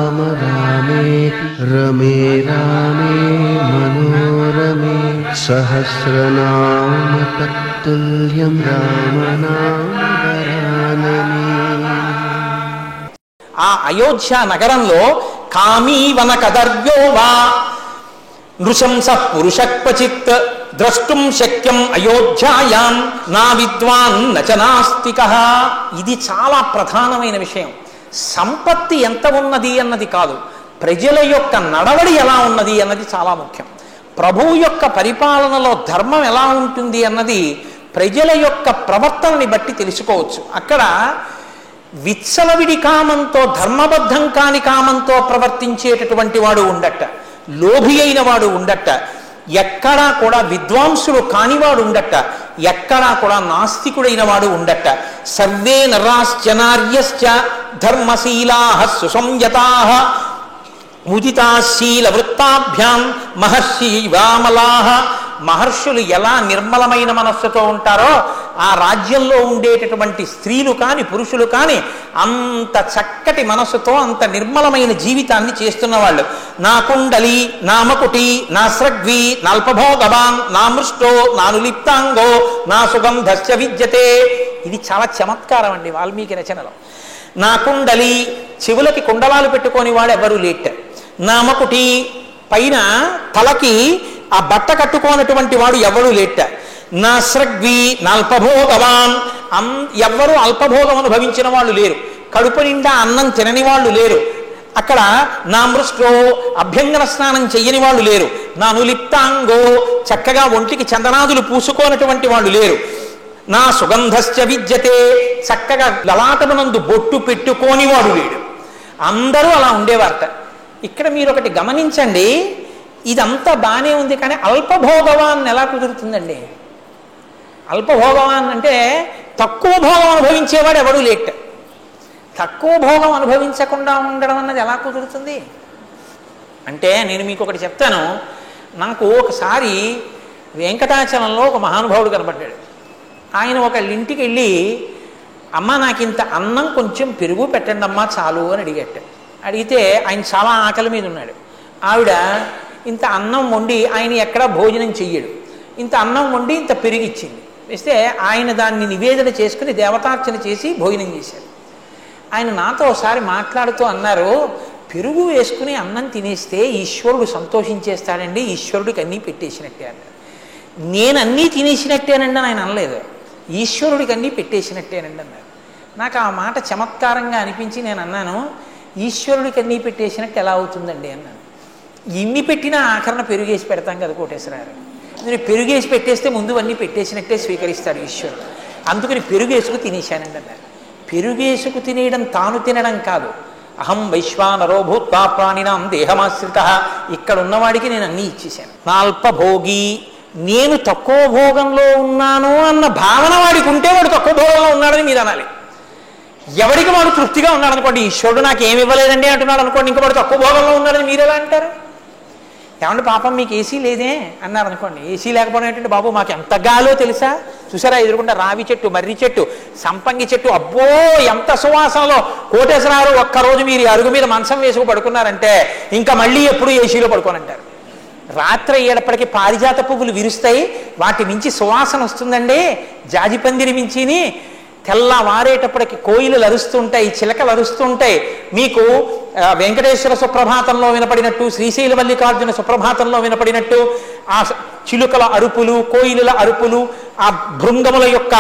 రామ రామేతి రమే రామే మనోరమే సహస్రనామ తత్తుల్యం రామనామవరాననే. ఆ అయోధ్య నగరంలో కామీవన కదర్వ్యో వా నృశంస పురుష క్వచిత్ ద్రష్టుం శక్యం అయోధ్యాయాం నా విద్వాన్ నచ నాస్తికః. ఇది చాలా ప్రధానమైన విషయం. సంపత్తి ఎంత ఉన్నది అన్నది కాదు, ప్రజల యొక్క నడవడి ఎలా ఉన్నది అన్నది చాలా ముఖ్యం. ప్రభువు యొక్క పరిపాలనలో ధర్మం ఎలా ఉంటుంది అన్నది ప్రజల యొక్క ప్రవర్తనని బట్టి తెలుసుకోవచ్చు. అక్కడ విత్సలవిడి కామంతో, ధర్మబద్ధం కాని కామంతో ప్రవర్తించేటటువంటి వాడు ఉండట, లోభి అయిన వాడు ఉండట, ఎక్కడా కూడా విద్వాంసుడు కానివాడు ఉండట, ఎక్కడా కూడా నాస్తికుడైన వాడు ఉండట. సర్వే నరాశ్చనార్యశ్చ ధర్మశీలాః సుసంయతాః ముదితాశీల వృత్తాభ్యాం మహర్షి వామలాః. మహర్షులు ఎలా నిర్మలమైన మనస్సుతో ఉంటారో ఆ రాజ్యంలో ఉండేటటువంటి స్త్రీలు కాని పురుషులు కాని అంత చక్కటి మనస్సుతో అంత నిర్మలమైన జీవితాన్ని చేస్తున్న వాళ్ళు. నా కుండలి నా మకుటి నా స్రగ్వి నాల్పభోగవాన్ నా మృష్టో నానులిప్తాంగో నా సుగంధస్య విద్యతే. ఇది చాలా చమత్కారం అండి వాల్మీకి రచనలో. నా కుండలి, చెవులకి కుండలాలు పెట్టుకొని వాడు ఎవరు లేట్. నా మకుటి, పైన తలకి ఆ బట్ట కట్టుకోనటువంటి వాడు ఎవరు లేట. నా స్రగ్వి నాల్పభోగవాన్, ఎవ్వరూ అల్పభోగం అనుభవించిన వాళ్ళు లేరు, కడుపు నిండా అన్నం తినని వాళ్ళు లేరు. అక్కడ నా మృష్టో, అభ్యంగన స్నానం చెయ్యని వాళ్ళు లేరు. నా నులిప్తాంగో, చక్కగా ఒంటికి చందనాదులు పూసుకోనటువంటి వాళ్ళు లేరు. నా సుగంధస్య విద్యతే, చక్కగా లలాటమునందు బొట్టు పెట్టుకోని వాడు లేడు. అందరూ అలా ఉండేవారట. ఇక్కడ మీరు ఒకటి గమనించండి, ఇదంతా బాగానే ఉంది, కానీ అల్పభోగవాన్ ఎలా కుదురుతుందండి? అల్పభోగవాన్ అంటే తక్కువ భోగం అనుభవించేవాడు ఎవడు లేట్. తక్కువ భోగం అనుభవించకుండా ఉండడం అన్నది ఎలా కుదురుతుంది అంటే, నేను మీకు ఒకటి చెప్తాను. నాకు ఒకసారి వెంకటాచలంలో ఒక మహానుభావుడు కనబడ్డాడు. ఆయన ఒకళ్ళ ఇంటికి వెళ్ళి, అమ్మ నాకు ఇంత అన్నం కొంచెం పెరుగు పెట్టండి అమ్మా చాలు అని అడిగట. అడిగితే ఆయన చాలా ఆకలి మీద ఉన్నాడు. ఆవిడ ఇంత అన్నం వండి, ఆయన ఎక్కడా భోజనం చెయ్యడు, ఇంత అన్నం వండి ఇంత పెరిగిచ్చింది. వేస్తే ఆయన దాన్ని నివేదన చేసుకుని దేవతార్చన చేసి భోజనం చేశారు. ఆయన నాతో ఒకసారి మాట్లాడుతూ అన్నారు, పెరుగు వేసుకుని అన్నం తినేస్తే ఈశ్వరుడు సంతోషించేస్తాడండి, ఈశ్వరుడికి అన్నీ పెట్టేసినట్టే అన్నారు. నేను అన్నీ తినేసినట్టేనండి అని ఆయన అనలేదు, ఈశ్వరుడికి అన్నీ పెట్టేసినట్టేనండి అన్నారు. నాకు ఆ మాట చమత్కారంగా అనిపించి నేను అన్నాను, ఈశ్వరుడికి అన్నీ పెట్టేసినట్టు ఎలా అవుతుందండి అన్నాను. ఇన్ని పెట్టినా ఆఖరణ పెరుగేసి పెడతాం కదా కోటేశ్వరారు. నేను పెరుగేసి పెట్టేస్తే ముందు అన్నీ పెట్టేసినట్టే స్వీకరిస్తాడు ఈశ్వరుడు, అందుకని పెరుగేసుకు తినేశానండి అన్నారు. పెరుగేసుకు తినేయడం తాను తినడం కాదు. అహం వైశ్వానరో భూత్వా ప్రాణినాం దేహమాశ్రిత, ఇక్కడ ఉన్నవాడికి నేను అన్నీ ఇచ్చేశాను. నాల్పభోగి, నేను తక్కువ భోగంలో ఉన్నాను అన్న భావన వాడికి ఉంటే వాడు తక్కువ భోగంలో ఉన్నాడని మీరు అనాలి. ఎవడికి వాడు తృప్తిగా ఉన్నాడు అనుకోండి, ఈశ్వరుడు నాకు ఏమి ఇవ్వలేదండి అంటున్నాడు అనుకోండి, ఇంకా వాడు తక్కువ భోగంలో ఉన్నాడని మీరు ఎలా అంటారు? ఏమంటే పాపం మీకు ఏసీ లేదే అన్నారు అనుకోండి, ఏసీ లేకపోవడం ఏంటంటే, బాబు మాకు ఎంత గాలో తెలుసా, చూసారా ఎదురుకుండా రావి చెట్టు, మర్రి చెట్టు, సంపంగి చెట్టు, అబ్బో ఎంత సువాసనలో. కోటేశ్వరారు ఒక్కరోజు మీరు అరుగు మీద మంచం వేసుకు పడుకున్నారంటే ఇంకా మళ్ళీ ఎప్పుడు ఏసీలో పడుకోనంటారు. రాత్రి అయ్యేటప్పటికీ పారిజాత పువ్వులు విరుస్తాయి, వాటి మించి సువాసన వస్తుందండి, జాజిపందిరి మించిని. తెల్లవారేటప్పటికి కోయిలు అరుస్తుంటాయి, చిలకలు అరుస్తుంటాయి. మీకు వెంకటేశ్వర సుప్రభాతంలో వినపడినట్టు, శ్రీశైల మల్లికార్జున సుప్రభాతంలో వినపడినట్టు ఆ చిలుకల అరుపులు, కోయిలుల అరుపులు, ఆ భృంగముల యొక్క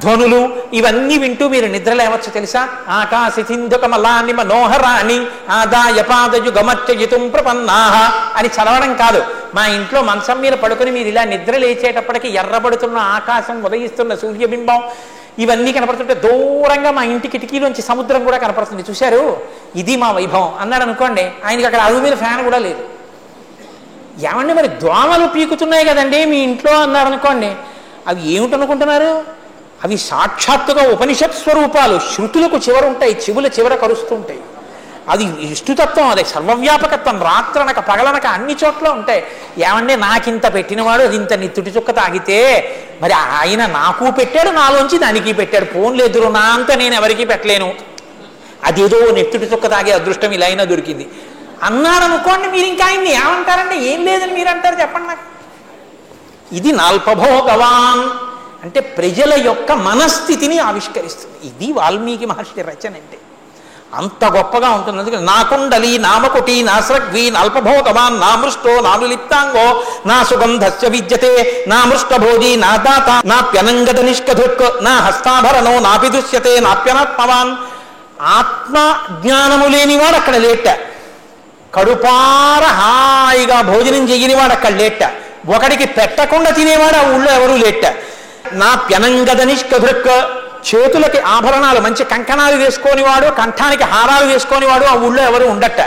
ధ్వనులు, ఇవన్నీ వింటూ మీరు నిద్ర లేవచ్చు తెలుసా. ఆకాశిందుకమలాని మనోహరాణి ఆదాయ పాదయుగమత్యయుతుం ప్రపన్నాహ అని చదవడం కాదు. మా ఇంట్లో మంచం మీద పడుకుని మీరు ఇలా నిద్ర లేచేటప్పటికి ఎర్రబడుతున్న ఆకాశం, ఉదయిస్తున్న సూర్యబింబం ఇవన్నీ కనపడుతుంటే దూరంగా మా ఇంటి కిటికీలోంచి సముద్రం కూడా కనపడుతుంది, చూశారు, ఇది మా వైభవం అన్నాడు అనుకోండి. ఆయనకి అక్కడ అరుగు మీద ఫ్యాన్ కూడా లేదు. ఏమండి మరి దోమలు పీకుతున్నాయి కదండి మీ ఇంట్లో అన్నారు అనుకోండి, అవి ఏమిటనుకుంటున్నారు? అవి సాక్షాత్తుగా ఉపనిషత్ స్వరూపాలు, శృతులకు చివరుంటాయి, చెవుల చివర కరుస్తుంటాయి. అది ఇష్టుతత్వం, అది సర్వవ్యాపకత్వం, రాత్రనక పగలనక అన్ని చోట్ల ఉంటాయి. ఏమంటే నాకింత పెట్టినవాడు అది ఇంత నిత్తుటి చుక్క తాగితే మరి ఆయన నాకు పెట్టాడు, నాలోంచి దానికి పెట్టాడు, ఫోన్లు ఎదురు నా అంత నేను ఎవరికి పెట్టలేను అదేదో నెత్తుడి చుక్క తాగే అదృష్టం ఇలా అయినా దొరికింది అన్నాడు అనుకోండి, మీరు ఇంకా ఆయన్ని ఏమంటారంటే ఏం లేదని మీరు అంటారు, చెప్పండి నాకు. ఇది నాల్పభోగవాన్ అంటే ప్రజల యొక్క మనస్థితిని ఆవిష్కరిస్తుంది. ఇది వాల్మీకి మహర్షి రచన అంటే అంత గొప్పగా ఉంటుంది. అందుకని నా కుండలి నామకుటి నా స్రగ్వి నాల్పభోగవాన్ నా మృష్టో నానులిప్తాంగో నా సుగంధస్య విద్యతే నా మృష్టభోజీ నా దాత నాప్యనంగత నిష్కధుక్ నా హస్తాభరణో నాపి దుష్యతే నాప్యనాత్మవాన్. ఆత్మ జ్ఞానము లేనివాడు అక్కడ లేట, కడుపార హాయిగా భోజనం చేయనివాడు అక్కడ లేట, ఒకడికి పెట్టకుండా తినేవాడు ఆ ఊళ్ళో ఎవరూ లేట. నా ప్యనంగద నిష్కధృక్ చేతులకి ఆభరణాలు మంచి కంకణాలు వేసుకొనివాడు, కంఠానికి హారాలు వేసుకొనివాడు ఆ ఊళ్ళో ఎవరు ఉండట.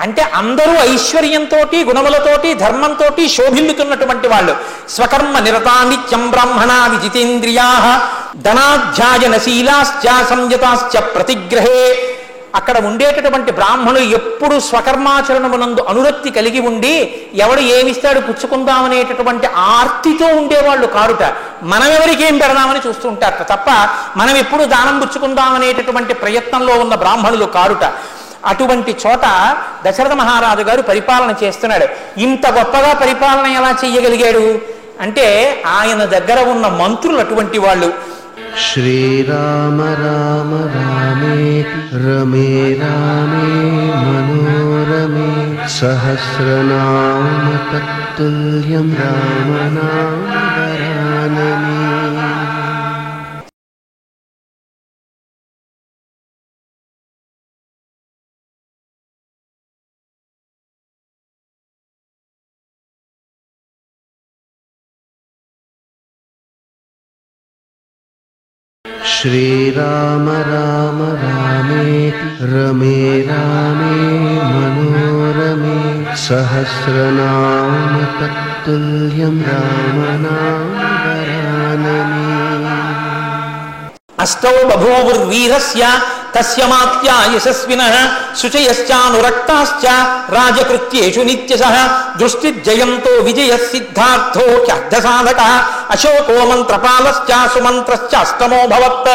అంటే అందరూ ఐశ్వర్యంతో గుణములతోటి ధర్మంతో శోభిల్లుతున్నటువంటి వాళ్ళు. స్వకర్మ నిరతా నిత్యం బ్రాహ్మణ విజితేంద్రియా ధనాధ్యాయనశీలాశ్చ సంయతాశ్చ ప్రతిగ్రహే. అక్కడ ఉండేటటువంటి బ్రాహ్మణులు ఎప్పుడు స్వకర్మాచరణమునందు అనురక్తి కలిగి ఉండి ఎవడు ఏమిస్తాడు పుచ్చుకుందామనేటటువంటి ఆర్తితో ఉండేవాళ్ళు కారుట. మనం ఎవరికి ఏం పెడదామని చూస్తూ ఉంటారట తప్ప మనం ఎప్పుడు దానం పుచ్చుకుందామనేటటువంటి ప్రయత్నంలో ఉన్న బ్రాహ్మణులు కారుట. అటువంటి చోట దశరథ మహారాజు గారు పరిపాలన చేస్తున్నాడు. ఇంత గొప్పగా పరిపాలన ఎలా చెయ్యగలిగాడు అంటే ఆయన దగ్గర ఉన్న మంత్రులు అటువంటి వాళ్ళు. శ్రీరామ రామ రామేతి రమే రామే మనోరమే సహస్రనామ తత్తుల్యం రామనామ వరాననే. శ్రీరామ రామ రామేతి రమే రామే మనోరమే సహస్రనామ తత్తుల్యం రామనామ వరాననే. అష్టౌ బభూవుర్వీరస్య తస్య మాత్యా యశస్వినః శుచయశ్చానురక్తాశ్చ రాజకృత్యేషు నిత్యశః దృష్టిర్జయంతో విజయః సిద్ధార్థో హ్యర్థసాధకః అశోకో మంత్రపాలశ్చ సుమంత్రశ్చ అష్టమో భవత్.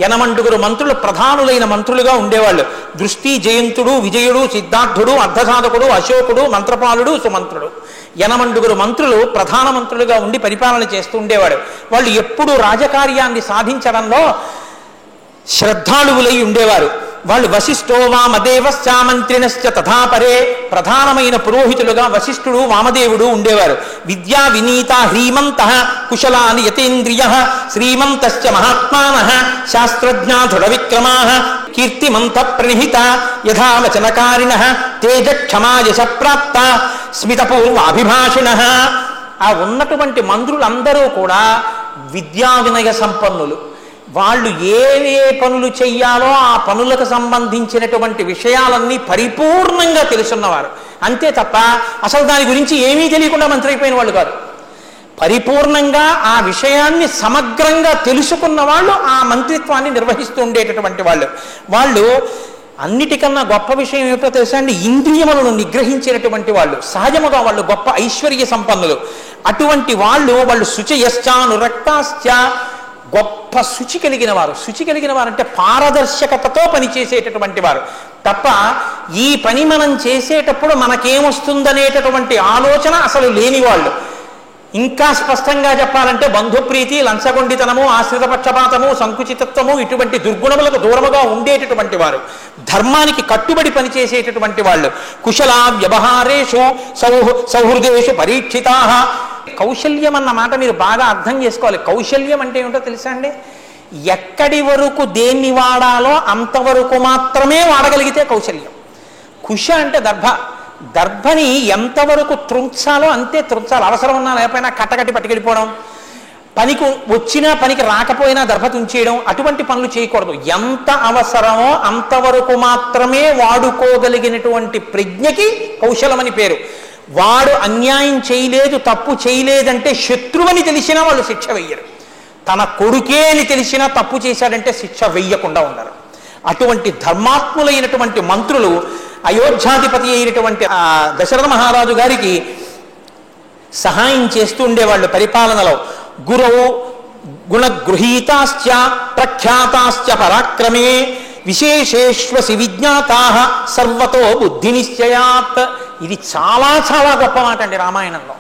80 మంత్రులు ప్రధానులైన మంత్రులుగా ఉండేవాళ్ళు. దృష్టి జయంతుడు, విజయుడు, సిద్ధార్థుడు, అర్ధసాధకుడు, అశోకుడు, మంత్రపాలుడు, సుమంత్రుడు. 80 మంత్రులు ప్రధాన మంత్రులుగా ఉండి పరిపాలన చేస్తూ ఉండేవాడు. వాళ్ళు ఎప్పుడూ రాజకార్యాన్ని సాధించడంలో శ్రద్ధాళువులై ఉండేవారు. వాళ్ళు వశిష్ఠో వామదేవశ్చ మంత్రిణశ్చ తథాపరే. ప్రధానమైన పురోహితులుగా వశిష్ఠుడు వామదేవుడు ఉండేవారు. విద్యా వినీత హ్రీమంత కుశలాని యతేంద్రియ శ్రీమంతశ్చ మహాత్మానః శాస్త్రజ్ఞా దృఢ విక్రమాః కీర్తిమంత ప్రణిహిత యథావచనకారిణః తేజక్షమా యశప్రాప్త స్మితపూర్వాభిభాషిణః. ఆ ఉన్నటువంటి మంత్రులందరూ కూడా విద్యా వినయ సంపన్నులు. వాళ్ళు ఏ పనులు చెయ్యాలో ఆ పనులకు సంబంధించినటువంటి విషయాలన్నీ పరిపూర్ణంగా తెలుసున్నవారు. అంతే తప్ప అసలు దాని గురించి ఏమీ తెలియకుండా మంత్రి అయిపోయిన వాళ్ళు కాదు. పరిపూర్ణంగా ఆ విషయాన్ని సమగ్రంగా తెలుసుకున్న వాళ్ళు ఆ మంత్రిత్వాన్ని నిర్వహిస్తూ ఉండేటటువంటి వాళ్ళు. వాళ్ళు అన్నిటికన్నా గొప్ప విషయం ఏమిటో తెలుసా అండి, ఇంద్రియములను నిగ్రహించినటువంటి వాళ్ళు. సహజముగా వాళ్ళు గొప్ప ఐశ్వర్య సంపన్నులు. అటువంటి వాళ్ళు శుచయశ్చానురక్తాశ్చ గొప్ప శుచి కలిగిన వారు. శుచి కలిగిన వారు అంటే పారదర్శకతతో పనిచేసేటటువంటి వారు తప్ప ఈ పని మనం చేసేటప్పుడు మనకేమొస్తుందనేటటువంటి ఆలోచన అసలు లేని వాళ్ళు. ఇంకా స్పష్టంగా చెప్పాలంటే బంధుప్రీతి, లంచగొండితనము, ఆశ్రిత పక్షపాతము, సంకుచితత్వము ఇటువంటి దుర్గుణములకు దూరముగా ఉండేటటువంటి వారు. ధర్మానికి కట్టుబడి పనిచేసేటటువంటి వాళ్ళు. కుశల వ్యవహారేషు సౌహృదేషు పరీక్షితా. కౌశల్యం అన్న మాట మీరు బాగా అర్థం చేసుకోవాలి. కౌశల్యం అంటే ఏమిటో తెలుసా అండి, ఎక్కడి వరకు దేన్ని వాడాలో అంతవరకు మాత్రమే వాడగలిగితే కౌశల్యం. కుశ అంటే దర్భ. దర్భని ఎంతవరకు త్రుంచాలో అంతే త్రుంచాలి. అవసరం ఉన్నా లేకపోయినా కట్టకట్టి పట్టుకెళ్ళిపోవడం, పనికి వచ్చినా పనికి రాకపోయినా దర్భ తుంచేయడం, అటువంటి పనులు చేయకూడదు. ఎంత అవసరమో అంతవరకు మాత్రమే వాడుకోగలిగినటువంటి ప్రజ్ఞకి కౌశలమని పేరు. వాడు అన్యాయం చేయలేదు, తప్పు చేయలేదంటే శత్రువని తెలిసినా వాళ్ళు శిక్ష వెయ్యరు. తన కొడుకే అని తెలిసినా తప్పు చేశాడంటే శిక్ష వెయ్యకుండా ఉండరు. అటువంటి ధర్మాత్ములైనటువంటి మంత్రులు అయోధ్యాధిపతి అయినటువంటి దశరథ మహారాజు గారికి సహాయం చేస్తూ ఉండేవాళ్ళు పరిపాలనలో. గురవు గుణగృహీతాశ్చ ప్రఖ్యాతాశ్చ పరాక్రమే విశేషేష్వసి విజ్ఞాతా సర్వతో బుద్ధి నిశ్చయాత్. ఇది చాలా చాలా గొప్ప మాట అండి రామాయణంలో.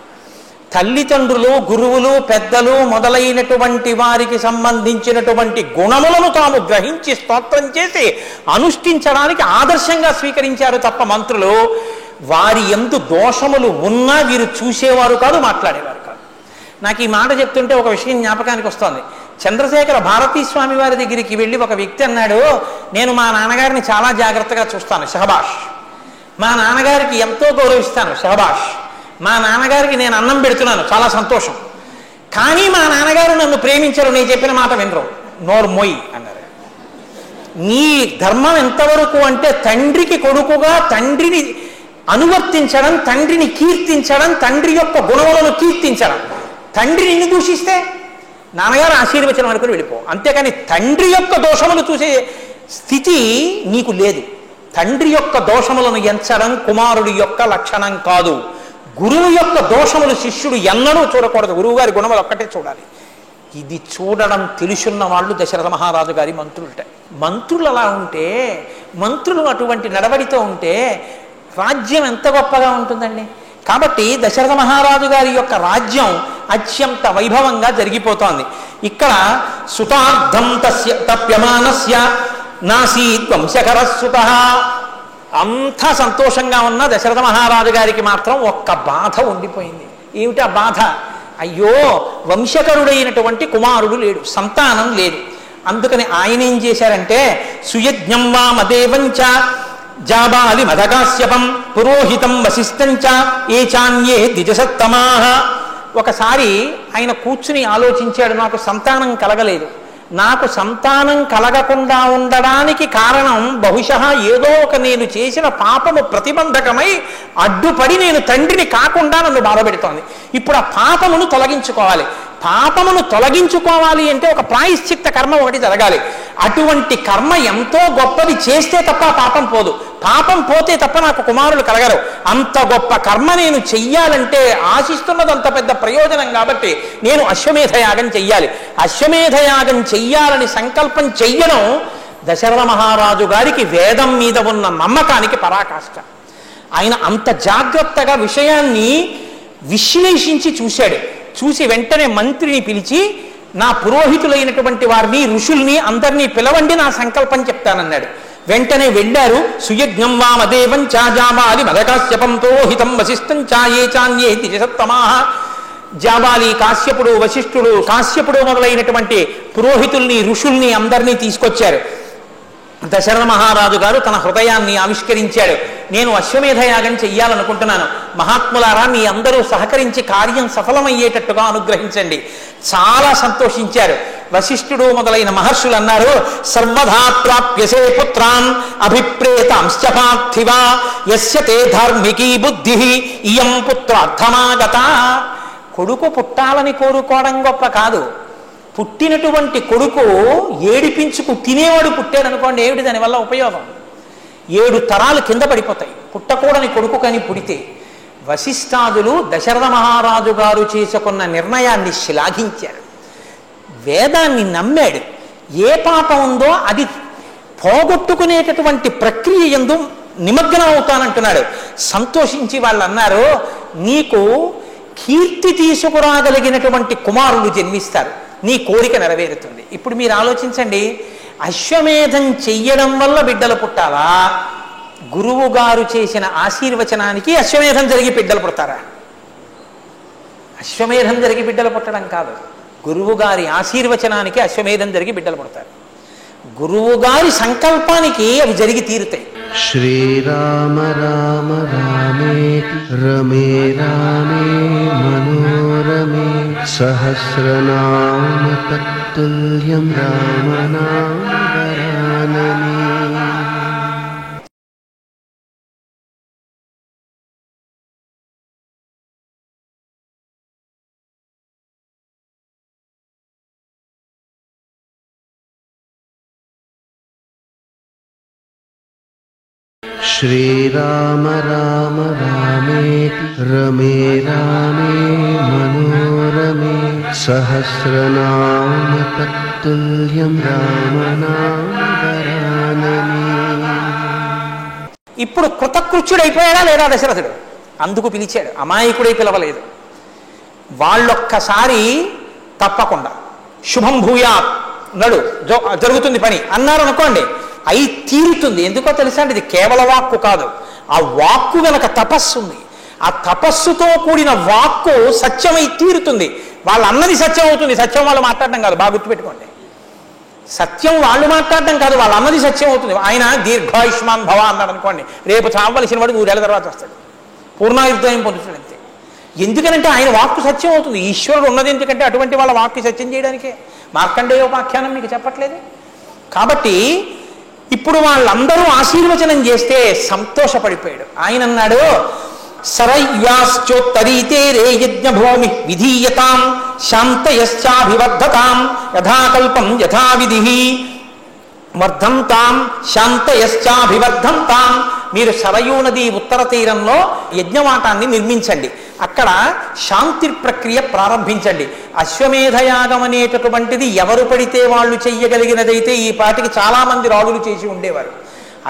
తల్లిదండ్రులు, గురువులు, పెద్దలు మొదలైనటువంటి వారికి సంబంధించినటువంటి గుణములను తాము గ్రహించి స్తోత్రం చేసి అనుష్ఠించడానికి ఆదర్శంగా స్వీకరించారు తప్ప మంత్రులు వారి యందు దోషములు ఉన్నా వీరు చూసేవారు కాదు, మాట్లాడేవారు కాదు. నాకు ఈ మాట చెప్తుంటే ఒక విషయం జ్ఞాపకానికి వస్తోంది. చంద్రశేఖర భారతీ స్వామి వారి దగ్గరికి వెళ్ళి ఒక వ్యక్తి అన్నాడు, నేను మా నాన్నగారిని చాలా జాగ్రత్తగా చూస్తాను, షహబాష్. మా నాన్నగారికి ఎంతో గౌరవిస్తాను, షహబాష్. మా నాన్నగారికి నేను అన్నం పెడుతున్నాను, చాలా సంతోషం. కానీ మా నాన్నగారు నన్ను ప్రేమించరు, నేను చెప్పిన మాట వినరు, నోరు మొయ్ అన్నారు. నీ ధర్మం ఎంతవరకు అంటే తండ్రికి కొడుకుగా తండ్రిని అనువర్తించడం, తండ్రిని కీర్తించడం, తండ్రి యొక్క గుణములను కీర్తించడం. తండ్రిని నిన్ను దూషిస్తే నాన్నగారు ఆశీర్వచనం అనుకుని వెళ్ళిపో. అంతేకాని తండ్రి యొక్క దోషములు చూసే స్థితి నీకు లేదు. తండ్రి యొక్క దోషములను ఎంచడం కుమారుడి యొక్క లక్షణం కాదు. గురువు యొక్క దోషములు శిష్యుడు ఎన్నడూ చూడకూడదు, గురువు గారి గుణములు ఒక్కటే చూడాలి. ఇది చూడడం తెలుసున్న వాళ్ళు దశరథ మహారాజు గారి మంత్రులుంటాయి. మంత్రులు అలా ఉంటే, మంత్రులు అటువంటి నడవడితో ఉంటే రాజ్యం ఎంత గొప్పగా ఉంటుందండి. కాబట్టి దశరథ మహారాజు గారి యొక్క రాజ్యం అత్యంత వైభవంగా జరిగిపోతోంది. ఇక్కడ సుతార్థం తస్య తప్యమానస్య నాసీద్ వంశకరస్సుత. అంతా సంతోషంగా ఉన్న దశరథ మహారాజు గారికి మాత్రం ఒక్క బాధ ఉండిపోయింది. ఏమిటి ఆ బాధ? అయ్యో, వంశకరుడైనటువంటి కుమారుడు లేడు, సంతానం లేదు. అందుకని ఆయన ఏం చేశారంటే సుయజ్ఞం వా మదేవంచ జాబాలి మదకాశ్యపం పురోహితం వశిష్టంచ ఏ చాన్యే ద్విజసత్తమాః. ఒకసారి ఆయన కూర్చుని ఆలోచించాడు, నాకు సంతానం కలగలేదు, నాకు సంతానం కలగకుండా ఉండడానికి కారణం బహుశः ఏదో ఒక నేను చేసిన పాపము ప్రతిబంధకమై అడ్డుపడి నేను తండ్రిని కాకుండా నన్ను బాధపెడుతోంది. ఇప్పుడు ఆ పాపమును తొలగించుకోవాలి. పాపమును తొలగించుకోవాలి అంటే ఒక ప్రాయశ్చిత్త కర్మ ఒకటి జరగాలి. అటువంటి కర్మ ఎంతో గొప్పది చేస్తే తప్ప పాపం పోదు, పాపం పోతే తప్ప నాకు కుమారులు కలగరు. అంత గొప్ప కర్మ నేను చెయ్యాలంటే ఆశిస్తున్నది అంత పెద్ద ప్రయోజనం కాబట్టి నేను అశ్వమేధయాగం చెయ్యాలి. అశ్వమేధయాగం చెయ్యాలని సంకల్పం చెయ్యడం దశరథ మహారాజు గారికి వేదం మీద ఉన్న నమ్మకానికి పరాకాష్ట. ఆయన అంత జాగ్రత్తగా విషయాన్ని విశ్లేషించి చూశాడు. చూసి వెంటనే మంత్రిని పిలిచి నా పురోహితులైనటువంటి వారిని, ఋషుల్ని అందరినీ పిలవండి, నా సంకల్పం చెప్తానన్నాడు. వెంటనే వెళ్ళారు. సుయజ్ఞం వా మదేవం చాజాబాలి మదకాశ్యపం పురోహితం వశిష్టం చాయే చాన్యే ద్విజసత్తమాః. జాబాలి, కాశ్యపుడు, వశిష్ఠుడు, కాశ్యపుడు మొదలైనటువంటి పురోహితుల్ని, ఋషుల్ని అందరినీ తీసుకొచ్చారు. దశరథ మహారాజు గారు తన హృదయాన్ని ఆవిష్కరించాడు. నేను అశ్వమేధయాగం చెయ్యాలనుకుంటున్నాను, మహాత్ములారా మీ అందరూ సహకరించి కార్యం సఫలమయ్యేటట్టుగా అనుగ్రహించండి. చాలా సంతోషించారు. వశిష్ఠుడు మొదలైన మహర్షులు అన్నారు, సర్వధా ప్రాప్యసే పుత్రాన్ అభిప్రేతాంశ్చ పార్థివా యస్య తే ధార్మికీ బుద్ధి ఇయం పుత్రార్థమాగత. కొడుకు పుట్టాలని కోరుకోవడం గొప్ప కాదు, పుట్టినటువంటి కొడుకు ఏడిపించుకు తినేవాడు పుట్టాడు అనుకోండి, ఏమిటి దానివల్ల ఉపయోగం? 7 తరాలు కింద పడిపోతాయి పుట్టకూడని కొడుకు కానీ పుడితే. వశిష్ఠాదులు దశరథ మహారాజు గారు చేసుకున్న నిర్ణయాన్ని శ్లాఘించారు. వేదాన్ని నమ్మాడు. ఏ పాపం ఉందో అది పోగొట్టుకునేటటువంటి ప్రక్రియ యందు నిమగ్నం అవుతానంటున్నాడు. సంతోషించి వాళ్ళు అన్నారు, నీకు కీర్తి తీసుకురాగలిగినటువంటి కుమారులు జన్మిస్తారు, నీ కోరిక నెరవేరుతుంది. ఇప్పుడు మీరు ఆలోచించండి, అశ్వమేధం చెయ్యడం వల్ల బిడ్డలు పుట్టాలా? గురువు గారు చేసిన ఆశీర్వచనానికి అశ్వమేధం జరిగి బిడ్డలు పుడతారా? అశ్వమేధం జరిగి బిడ్డలు పుట్టడం కాదు, గురువు గారి ఆశీర్వచనానికి అశ్వమేధం జరిగి బిడ్డలు పుడతారు. గురువు గారి సంకల్పానికి అవి జరిగి తీరుతాయి. శ్రీరామ రామ రామేతి రమే రామే మనోరమే సహస్రనామ తత్తుల్యం రామనామ వరాననే. శ్రీరామ రామ రామేతి రమే రామే మనోరమే సహస్రనామ తత్తుల్యం రామనామ వరాననే. ఇప్పుడు కృతకృత్యుడైపోయాడా లేదా దశరథుడు? అందుకు పిలిచాడు, అమాయకుడై పిలవలేదు. వాళ్ళొక్కసారి తప్పకుండా శుభం భూయా నడు జరుగుతుంది పని అన్నారు అనుకోండి, అయి తీరుతుంది. ఎందుకో తెలుసా అండి, ఇది కేవల వాక్కు కాదు, ఆ వాక్కు వెనక తపస్సు ఉంది. ఆ తపస్సుతో కూడిన వాక్కు సత్యమై తీరుతుంది. వాళ్ళు అన్నది సత్యం అవుతుంది, సత్యం వాళ్ళు మాట్లాడడం కాదు. బాగా గుర్తుపెట్టుకోండి, సత్యం వాళ్ళు మాట్లాడడం కాదు, వాళ్ళు అన్నది సత్యం అవుతుంది. ఆయన దీర్ఘాయుష్మాన్ భవ అన్నాడు అనుకోండి, రేపు చావలసిన వాడు 100 ఏళ్ల తర్వాత వస్తాడు, పూర్ణాయుర్దాయం పొందుతాడు అంతే. ఎందుకనంటే ఆయన వాక్కు సత్యం అవుతుంది. ఈశ్వరుడు ఉన్నది ఎందుకంటే అటువంటి వాళ్ళ వాక్కు సత్యం చేయడానికే. మార్కండేయోపాఖ్యానం మీకు చెప్పట్లేదు. కాబట్టి ఇప్పుడు వాళ్ళందరూ ఆశీర్వచనం చేస్తే సంతోషపడిపోయాడు. ఆయన అన్నాడు, సరయ్యాశ్చోత్తరీతే రే యజ్ఞభూమి విధీయతాం శాంతయశ్చాభివర్ధతాం యథాకల్పం యథావిధి వర్ధంతాం శాంతయశ్చాభివర్ధంతాం. మీరు సరయూ నది ఉత్తర తీరంలో యజ్ఞవాటాన్ని నిర్మించండి, అక్కడ శాంతి ప్రక్రియ ప్రారంభించండి. అశ్వమేధయాగం అనేటటువంటిది ఎవరు పడితే వాళ్ళు చెయ్యగలిగినదైతే ఈ పాటికి చాలామంది రాజులు చేసి ఉండేవారు.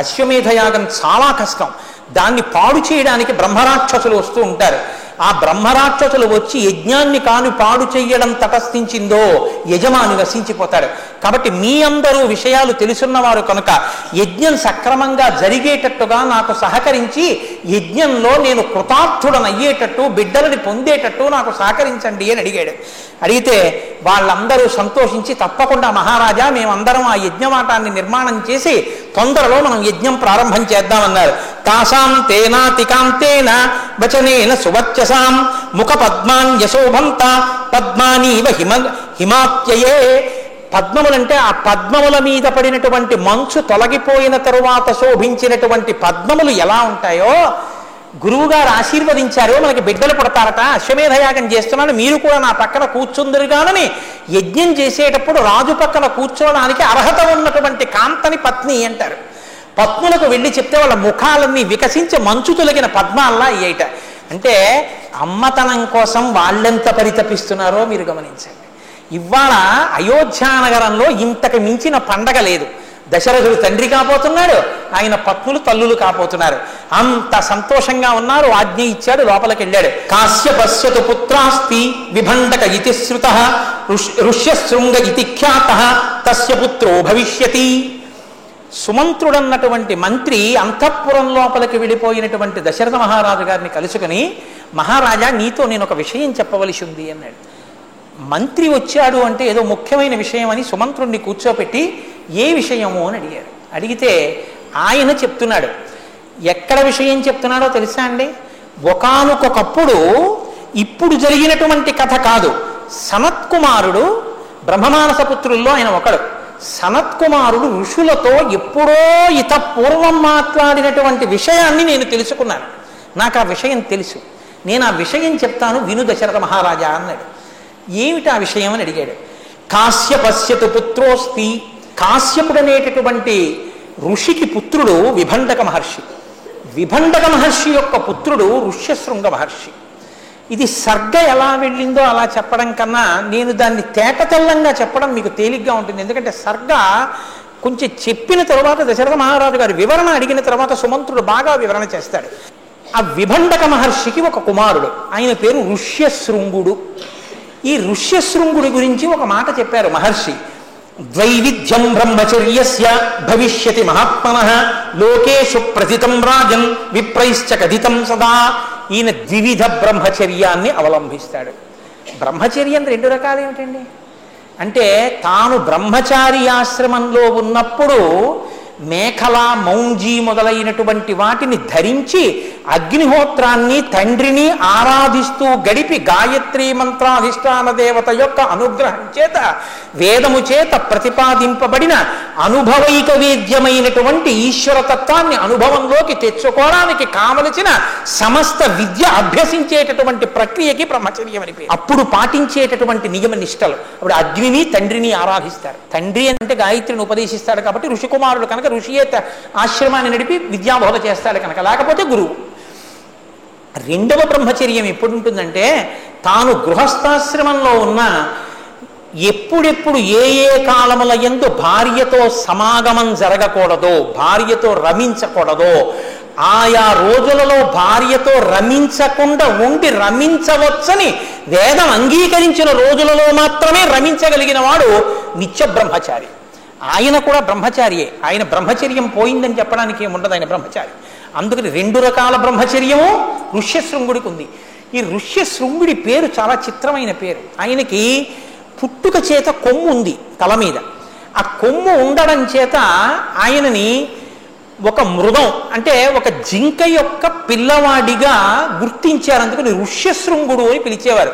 అశ్వమేధయాగం చాలా కష్టం, దాన్ని పాడు చేయడానికి బ్రహ్మరాక్షసులు వస్తూ ఉంటారు. ఆ బ్రహ్మరాక్షసులు వచ్చి యజ్ఞాన్ని కాను పాడు చెయ్యడం తటస్థించిందో యజమాని నశించిపోతాడు. కాబట్టి మీ అందరూ విషయాలు తెలుసున్నవారు కనుక యజ్ఞం సక్రమంగా జరిగేటట్టుగా నాకు సహకరించి యజ్ఞంలో నేను కృతార్థుడనయ్యేటట్టు బిడ్డలని పొందేటట్టు నాకు సహకరించండి అని అడిగాడు. అడిగితే వాళ్ళందరూ సంతోషించి తప్పకుండా మహారాజా మేమందరం ఆ యజ్ఞవాటాన్ని నిర్మాణం చేసి తొందరలో మనం యజ్ఞం ప్రారంభం చేద్దామన్నారు. తాసాం తేనాతికాంతేన వచనేన సువర్చసాం ముఖ పద్మాన్ యశోభంత పద్మానీవ హిమాత్యయే. పద్మములంటే ఆ పద్మముల మీద పడినటువంటి మంచు తొలగిపోయిన తరువాత శోభించినటువంటి పద్మములు ఎలా ఉంటాయో గురువుగారు ఆశీర్వదించారో మనకి బిడ్డలు పడతారట. అశ్వమేధయాగం చేస్తున్నాను, మీరు కూడా నా పక్కన కూర్చుందరుగానని యజ్ఞం చేసేటప్పుడు రాజు పక్కన కూర్చోవడానికి అర్హత ఉన్నటువంటి కాంతని పత్ని అంటారు. పత్నులకు వెళ్ళి చెప్తే వాళ్ళ ముఖాలన్నీ వికసించి మంచు తొలగిన పద్మాల్లా అయ్యేట. అంటే అమ్మతనం కోసం వాళ్ళెంత పరితపిస్తున్నారో మీరు గమనించండి. ఇవాళ అయోధ్యానగరంలో ఇంతకు మించిన పండగ లేదు. దశరథుడు తండ్రి కాబోతున్నాడు, ఆయన పత్నులు తల్లులు కాబోతున్నారు. అంత సంతోషంగా ఉన్నారు. ఆజ్ఞ ఇచ్చాడు, లోపలికి వెళ్ళాడు. కాశ్యపశ్యతు పుత్రాస్తి విభండక ఇతి శ్రుత ఋష్యశృంగ ఇతి ఖ్యాత తస్య పుత్రో భవిష్యతి. సుమంత్రుడన్నటువంటి మంత్రి అంతఃపురం లోపలికి వెళ్ళిపోయినటువంటి దశరథ మహారాజు గారిని కలుసుకుని, మహారాజా నీతో నేను ఒక విషయం చెప్పవలసి ఉంది అన్నాడు. మంత్రి వచ్చాడు అంటే ఏదో ముఖ్యమైన విషయం అని సుమంత్రుణ్ణి కూర్చోపెట్టి ఏ విషయము అని అడిగాడు. అడిగితే ఆయన చెప్తున్నాడు. ఎక్కడ విషయం చెప్తున్నాడో తెలుసా అండి? ఒకానొకప్పుడు, ఇప్పుడు జరిగినటువంటి కథ కాదు. సనత్కుమారుడు బ్రహ్మమానసపుత్రుల్లో ఆయన ఒకడు. సనత్కుమారుడు ఋషులతో ఎప్పుడో పూర్వం మాట్లాడినటువంటి విషయాన్ని నేను తెలుసుకున్నాను. నాకు ఆ విషయం తెలుసు, నేను ఆ విషయం చెప్తాను విను దశరథ మహారాజా అన్నాడు. ఏమిటా విషయం అని అడిగాడు. కాశ్యపశ్యతు పుత్రోస్తి. కాశ్యపుడు అనేటటువంటి ఋషికి పుత్రుడు విభండక మహర్షి. విభండక మహర్షి యొక్క పుత్రుడు ఋష్యశృంగ మహర్షి. ఇది సర్గ ఎలా వెళ్ళిందో అలా చెప్పడం కన్నా నేను దాన్ని తేటతెల్లంగా చెప్పడం మీకు తేలిగ్గా ఉంటుంది. ఎందుకంటే సర్గ కొంచెం చెప్పిన తర్వాత దశరథ మహారాజు గారి వివరణ అడిగిన తర్వాత సుమంత్రుడు బాగా వివరణ చేస్తాడు. ఆ విభండక మహర్షికి ఒక కుమారుడు, ఆయన పేరు ఋష్యశృంగుడు. ఈ ఋష్యశృంగుడి గురించి ఒక మాట చెప్పారు మహర్షి. ద్వైవిధ్యం బ్రహ్మచర్యస్య భవిష్యతి మహాత్మనః లోకేషు ప్రతితం రాజన్ విప్రైశ్చ కథితం సదా. ఈయన ద్వివిధ బ్రహ్మచర్యాన్ని అవలంబిస్తాడు. బ్రహ్మచర్యం 2 రకాలు ఏమిటండి అంటే, తాను బ్రహ్మచారి ఆశ్రమంలో ఉన్నప్పుడు మేఖల మౌంజీ మొదలైనటువంటి వాటిని ధరించి అగ్నిహోత్రాన్ని తండ్రిని ఆరాధిస్తూ గడిపి గాయత్రీ మంత్రాధిష్టాన దేవత యొక్క అనుగ్రహం చేత వేదము చేత ప్రతిపాదింపబడిన అనుభవైక వేద్యమైనటువంటి ఈశ్వరతత్వాన్ని అనుభవంలోకి తెచ్చుకోవడానికి కావలసిన సమస్త విద్య అభ్యసించేటటువంటి ప్రక్రియకి బ్రహ్మచర్యం అని పేరు. అప్పుడు పాటించేటటువంటి నియమ నిష్టలు. అప్పుడు అగ్నిని తండ్రిని ఆరాధిస్తారు. తండ్రి అంటే గాయత్రిని ఉపదేశిస్తాడు కాబట్టి ఋషికుమారుడు కనుక ఋషియే ఆశ్రమాన్ని నడిపి విద్యాబోధ చేస్తాడు కనుక, లేకపోతే గురువు. 2వ బ్రహ్మచర్యం ఎప్పుడు ఉంటుందంటే, తాను గృహస్థాశ్రమంలో ఉన్న ఎప్పుడెప్పుడు ఏ కాలముల యందు భార్యతో సమాగమం జరగకూడదో, భార్యతో రమించకూడదో, ఆయా రోజులలో భార్యతో రమించకుండా ఉండి రమించవచ్చని వేదం అంగీకరించిన రోజులలో మాత్రమే రమించగలిగిన వాడు నిత్య బ్రహ్మచారి. ఆయన కూడా బ్రహ్మచారియే. ఆయన బ్రహ్మచర్యం పోయిందని చెప్పడానికి ఏముండదు, ఆయన బ్రహ్మచారి. అందుకని 2 రకాల బ్రహ్మచర్యము ఋష్యశృంగుడికి ఉంది. ఈ ఋష్యశృంగుడి పేరు చాలా చిత్రమైన పేరు. ఆయనకి పుట్టుక చేత కొమ్ము ఉంది తల మీద. ఆ కొమ్ము ఉండడం చేత ఆయనని ఒక మృగం అంటే ఒక జింక యొక్క పిల్లవాడిగా గుర్తించారు. అందుకని ఋష్యశృంగుడు అని పిలిచేవారు.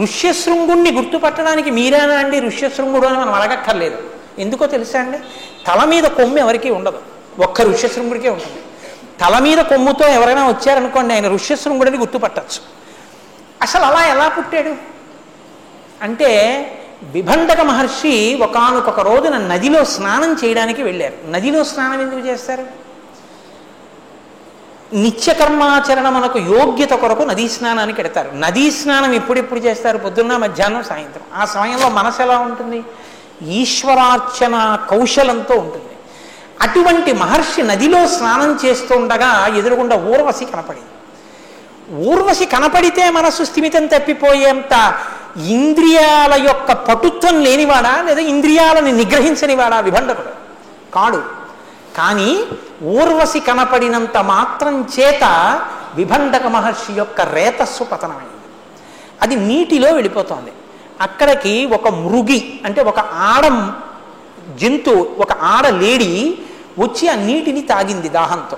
ఋష్యశృంగుడిని గుర్తుపట్టడానికి మీరేనా అండి ఋష్యశృంగుడు అని మనం అడగక్కర్లేదు. ఎందుకో తెలుసా అండి, తల మీద కొమ్ము ఎవరికీ ఉండదు, ఒక్క ఋష్యశృంగుడికే ఉంటుంది. తల మీద కొమ్ముతో ఎవరైనా వచ్చారనుకోండి ఆయన ఋష్యశృంగుడిని గుర్తుపట్టచ్చు. అసలు అలా ఎలా పుట్టాడు అంటే, విభండక మహర్షి ఒకానొక రోజున నదిలో స్నానం చేయడానికి వెళ్ళారు. నదిలో స్నానం ఎందుకు చేస్తారు? నిత్యకర్మాచరణ మనకు యోగ్యత కొరకు నదీ స్నానానికి వెడతారు. నదీ స్నానం ఎప్పుడెప్పుడు చేస్తారు? పొద్దున్న, మధ్యాహ్నం, సాయంత్రం. ఆ సమయంలో మనసు ఎలా ఉంటుంది? ఈశ్వరార్చన కౌశలంతో ఉంటుంది. అటువంటి మహర్షి నదిలో స్నానం చేస్తుండగా ఎదురుగుండా ఊర్వశి కనపడింది. ఊర్వశి కనపడితే మనస్సు స్థిమితం తప్పిపోయేంత ఇంద్రియాల యొక్క పటుత్వం లేనివాడా, లేదా ఇంద్రియాలని నిగ్రహించనివాడా విభండకుడు? కాడు. కానీ ఊర్వశి కనపడినంత మాత్రం చేత విభండక మహర్షి యొక్క రేతస్సు పతనమైంది. అది నీటిలో వెళ్ళిపోతోంది. అక్కడికి ఒక మృగి అంటే ఒక ఆడ జంతువు, ఒక ఆడ లేడీ వచ్చి ఆ నీటిని తాగింది దాహంతో.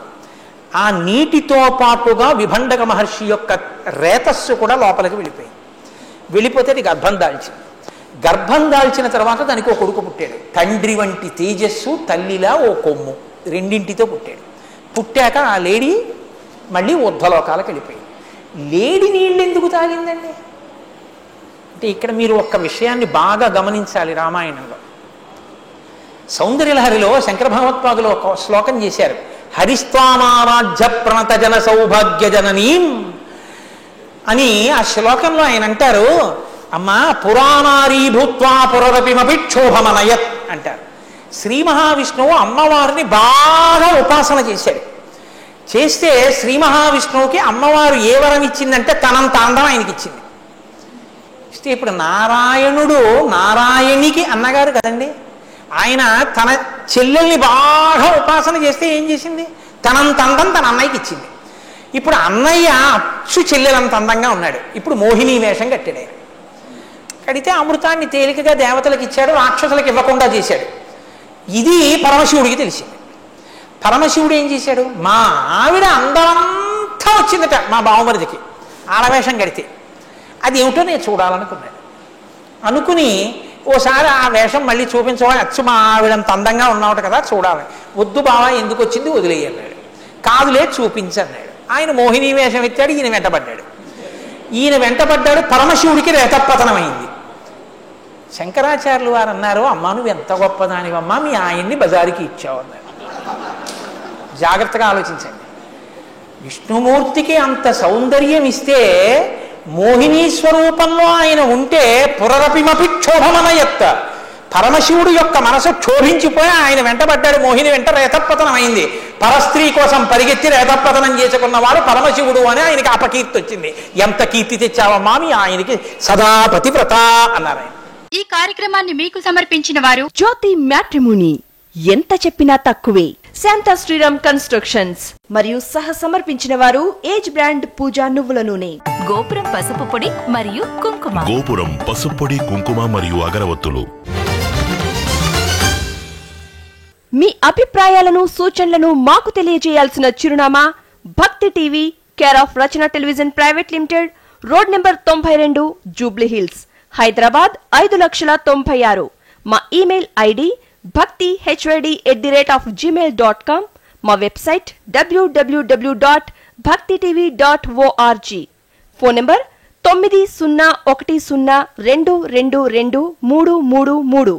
ఆ నీటితో పాటుగా విభండక మహర్షి యొక్క రేతస్సు కూడా లోపలికి వెళ్ళిపోయింది. వెళ్ళిపోతే అది గర్భం దాల్చింది. గర్భం దాల్చిన తర్వాత దానికి ఒక కొడుకు పుట్టాడు. తండ్రి వంటి తేజస్సు, తల్లిలా ఓ కొమ్ము, రెండింటితో పుట్టాడు. పుట్టాక ఆ లేడీ మళ్ళీ ఊర్ధ్వలోకాలకు వెళ్ళిపోయింది. లేడీ నీళ్ళు ఎందుకు తాగిందండి అంటే, ఇక్కడ మీరు ఒక్క విషయాన్ని బాగా గమనించాలి. రామాయణంలో సౌందర్యలహరిలో శంకర భగవత్పాదులు ఒక శ్లోకం చేశారు. హరిస్వామారాధ్య ప్రణత జన సౌభాగ్య జననీం అని. ఆ శ్లోకంలో ఆయన అంటారు, అమ్మా పురాణారీ భూత్వా పురరపిమపి క్షోభమనయత్ అంటారు. శ్రీ మహావిష్ణువు అమ్మవారిని బాగా ఉపాసన చేశాడు. చేస్తే శ్రీ మహావిష్ణువుకి అమ్మవారు ఏ వరం ఇచ్చిందంటే తనంత అందం ఆయనకి ఇచ్చింది. ఇస్తే ఇప్పుడు నారాయణుడు నారాయణికి అన్నగారు కదండి. ఆయన తన చెల్లెల్ని బాగా ఉపాసన చేస్తే ఏం చేసింది? తనంత అందం తన అన్నయ్యకి ఇచ్చింది. ఇప్పుడు అన్నయ్య అచ్చు చెల్లెలంత అందంగా ఉన్నాడు. ఇప్పుడు మోహిని వేషం కట్టాడు ఆయన. కడితే అమృతాన్ని తేలికగా దేవతలకు ఇచ్చాడు, రాక్షసులకు ఇవ్వకుండా చేశాడు. ఇది పరమశివుడికి తెలిసింది. పరమశివుడు ఏం చేశాడు? మా ఆవిడ అందమంతా వచ్చిందట మా బావమరిదికి ఆడవేషం కడితే, అది ఏమిటో నేను చూడాలనుకున్నాడు. అనుకుని ఓసారి ఆ వేషం మళ్ళీ చూపించవాలి, అచ్చు మా ఆవిడంత అందంగా ఉన్నావుట కదా చూడాలి. వద్దు బావా, ఎందుకు వచ్చింది వదిలేయన్నాడు. కాదులే చూపించన్నాడు. ఆయన మోహిని వేషం ఎత్తాడు, ఈయన వెంటబడ్డాడు. పరమశివుడికి రేతపతనమైంది. శంకరాచార్యులు వారు అన్నారు, అమ్మా నువ్వు ఎంత గొప్పదానివమ్మా, మీ ఆయన్ని బజారుకి ఇచ్చావు అన్నారు. జాగ్రత్తగా ఆలోచించండి. విష్ణుమూర్తికి అంత సౌందర్యం ఇస్తే మోహిని స్వరూపంలో ఆయన ఉంటే పురరపిమపి క్షోభమనయత్, పరమశివుడు యొక్క మనసు క్షోభించిపోయి ఆయన వెంటబడ్డాడు. మోహిని వెంట రేతపతనం అయింది. పరస్త్రీ కోసం పరిగెత్తి రేతపతనం చేసుకున్నవాడు పరమశివుడు అని ఆయనకి అపకీర్తి వచ్చింది. ఎంత కీర్తి తెచ్చావమ్మా, మీ ఆయనకి సదా పతివ్రత అన్నారు ఆయన. ఈ కార్యక్రమాన్ని మీకు సమర్పించిన వారు జ్యోతి మ్యాట్రిమోనీ. ఎంత చెప్పినా తక్కువే. శాంతా శ్రీరామ్ కన్స్ట్రక్షన్స్ మరియు సహ సమర్పించిన వారు ఏజ్ బ్రాండ్ పూజా నువ్వుల నూనె. గోపురం పసుపు పొడి మరియు కుంకుమ. గోపురం పసుపు పొడి, కుంకుమ మరియు అగరవత్తులు. మీ అభిప్రాయాలను సూచనలను మాకు తెలియజేయాల్సిన చిరునామా భక్తి TV, care of Rachana television private limited, road number 92, Jubilee hills, Hyderabad 5,96,000. మా ఇమెయిల్ ఐడి bhaktihyd@gmail.com. మా వెబ్సైట్ www.bhaktitv.org. Phone number 901012223333.